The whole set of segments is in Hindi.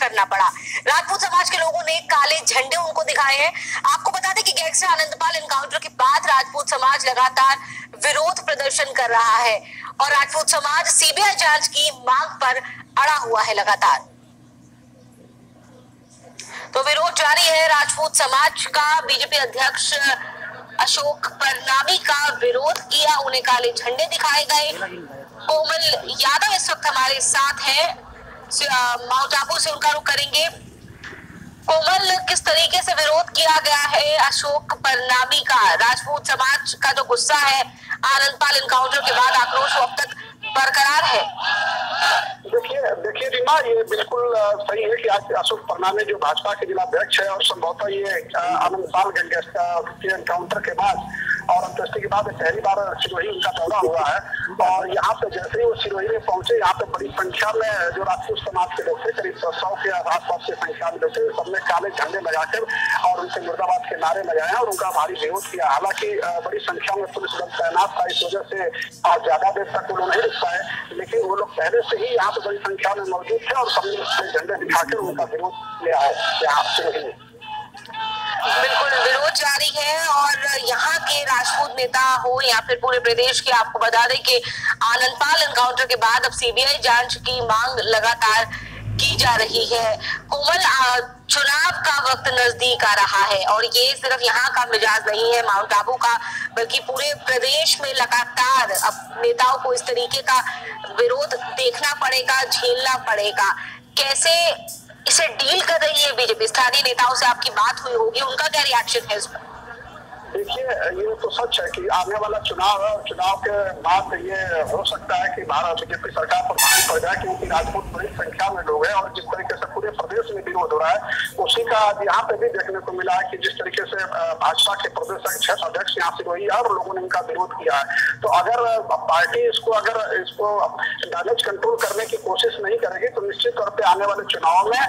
करना पड़ा। राजपूत समाज के लोगों ने काले झंडे उनको दिखाए हैं। आपको बता दें कि गैंगस्टर आनंदपाल एनकाउंटर के बाद राजपूत समाज लगातार विरोध प्रदर्शन कर रहा है और राजपूत समाज सीबीआई जांच की मांग पर अड़ा हुआ है लगातार। तो विरोध जारी है राजपूत समाज का। बीजेपी अध्यक्ष अशोक परनामी का विरोध किया, उन्हें काले झंडे दिखाए गए। कोमल यादव इस वक्त हमारे साथ है, माउंट आबू से उनका रुख करेंगे। कोमल, किस तरीके से विरोध किया गया है अशोक परनामी का? राजपूत समाज का जो गुस्सा है आनंदपाल एनकाउंटर के बाद, आक्रोश वो अब तक बरकरार है। देखिए रीमा, ये बिल्कुल सही है कि आज अशोक परनामी जो भाजपा के जिला अध्यक्ष है और संभवतः ये आनंदपाल गैंगस्टर के एनकाउंटर के बाद और अंत्येष्टि के बाद पहली बार सिरोही उनका दौरा हुआ है। और यहाँ पे जैसे ही वो सिरोही में पहुंचे, यहाँ पे बड़ी संख्या में जो राजपूत समाज के लोग थे, करीब 100 के आसपास की संख्या में लोग थे, सबने काले झंडे लगाकर और उनसे मुर्दाबाद के नारे लगाए और उनका भारी विरोध किया। हालांकि बड़ी संख्या में पुलिस बल तैनात था, इस वजह से ज्यादा देर तक वो लोग नहीं रुक पाए, लेकिन वो लोग पहले से ही यहाँ पे बड़ी संख्या में मौजूद थे और सबने झंडे दिखाकर उनका विरोध किया है यहाँ सिरोही। बिल्कुल विरोध जारी है और यहाँ के राजपूत नेता हो या फिर पूरे प्रदेश के, आपको बता दें कि आनंदपाल एनकाउंटर के बाद अब सीबीआई जांच की मांग लगातार की जा रही है। कोमल, चुनाव का वक्त नजदीक आ रहा है और ये सिर्फ यहाँ का मिजाज नहीं है माउंट आबू का, बल्कि पूरे प्रदेश में लगातार अब नेताओं को इस तरीके का विरोध देखना पड़ेगा, झेलना पड़ेगा। कैसे इसे डील कर रही है बीजेपी? स्थानीय नेताओं से आपकी बात हुई होगी, उनका क्या रिएक्शन है इस पर? देखिए, ये तो सच है कि आने वाला चुनाव है और चुनाव के बाद ये हो सकता है कि भारत बीजेपी सरकार पर भारी पड़ जाए, क्योंकि राजपूत बड़ी संख्या में लोग हैं और जिस तरीके से पूरे प्रदेश में विरोध हो रहा है, उसी का यहाँ पे भी देखने को मिला है कि जिस तरीके से भाजपा के प्रदेश अध्यक्ष यहाँ से वही है और लोगों ने इनका विरोध किया है। तो अगर पार्टी इसको डैमेज कंट्रोल करने की कोशिश नहीं करेगी तो निश्चित तौर पर आने वाले चुनाव में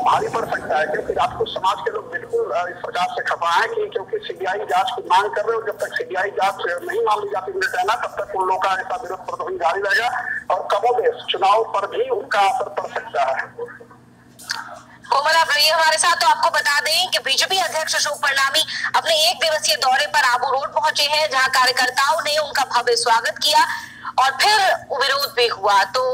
भारी पड़ सकता है, क्योंकि राजपूत समाज के लोग बिल्कुल इस सरकार से खफा है कि क्योंकि सीबीआई जांच की मांग कर रहे हो, जब तक सीबीआई जांच नहीं मान ली जाती है तब तक उन लोगों का ऐसा विरोध प्रदर्शन जारी रहेगा और कमोबेश चुनाव पर भी उनका असर पड़ सकता है। कोमल, आप रहिए हमारे साथ। तो आपको बता दें कि बीजेपी अध्यक्ष अशोक परनामी अपने 1 दिवसीय दौरे पर आबू रोड पहुंचे हैं, जहां कार्यकर्ताओं ने उनका भव्य स्वागत किया और फिर विरोध भी हुआ। तो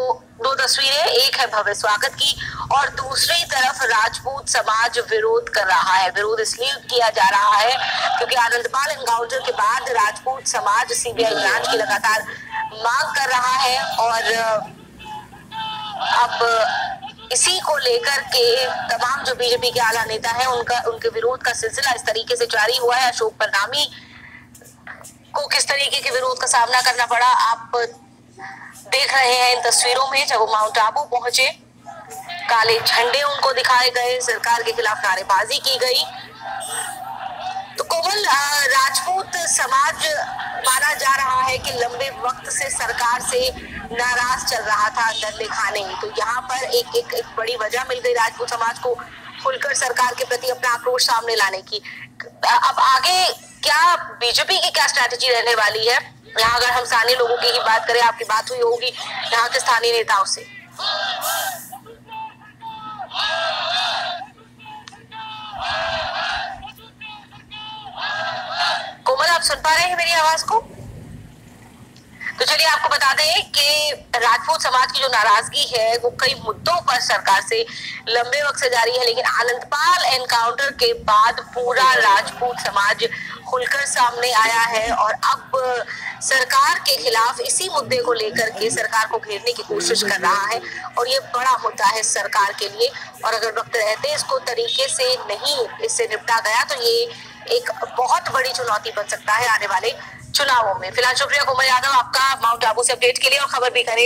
2 तस्वीरें, एक है भव्य स्वागत की और दूसरी तरफ राजपूत समाज विरोध कर रहा है। विरोध इसलिए किया जा रहा है क्योंकि आनंदपाल एनकाउंटर के बाद राजपूत समाज सीबीआई जांच की लगातार मांग कर रहा है और अब इसी को लेकर के तमाम जो बीजेपी के आला नेता हैं उनके विरोध का सिलसिला इस तरीके से जारी हुआ है। अशोक परनामी को किस तरीके के विरोध का सामना करना पड़ा आप देख रहे हैं इन तस्वीरों में। जब वो माउंट आबू पहुंचे, काले झंडे उनको दिखाए गए, सरकार के खिलाफ नारेबाजी की गई। तो कोमल, राजपूत समाज माना जा रहा है कि लंबे वक्त से सरकार से नाराज चल रहा था अंदर दिखाने, तो यहाँ पर एक बड़ी वजह मिल गई राजपूत समाज को खुलकर सरकार के प्रति अपना आक्रोश सामने लाने की। अब आगे क्या बीजेपी की क्या स्ट्रैटेजी रहने वाली है? यहाँ अगर हम स्थानीय लोगों की ही बात करें, आपकी बात हुई होगी यहाँ के स्थानीय नेताओं से। कोमल, आप सुन पा रहे हैं मेरी आवाज को? तो चलिए आपको बता दें कि राजपूत समाज की जो नाराजगी है वो कई मुद्दों पर सरकार से लंबे वक्त से जारी है, लेकिन आनंदपाल एनकाउंटर के बाद पूरा राजपूत समाज खुलकर सामने आया है और अब सरकार के खिलाफ इसी मुद्दे को लेकर के सरकार को घेरने की कोशिश कर रहा है और ये बड़ा मुद्दा है सरकार के लिए। और अगर वक्त रहते इसको तरीके से नहीं इससे निपटा गया तो ये एक बहुत बड़ी चुनौती बन सकता है आने वाले चुनावों में। फिलहाल शुक्रिया कोमल यादव आपका माउंट आबू से अपडेट के लिए और खबर बीकानेर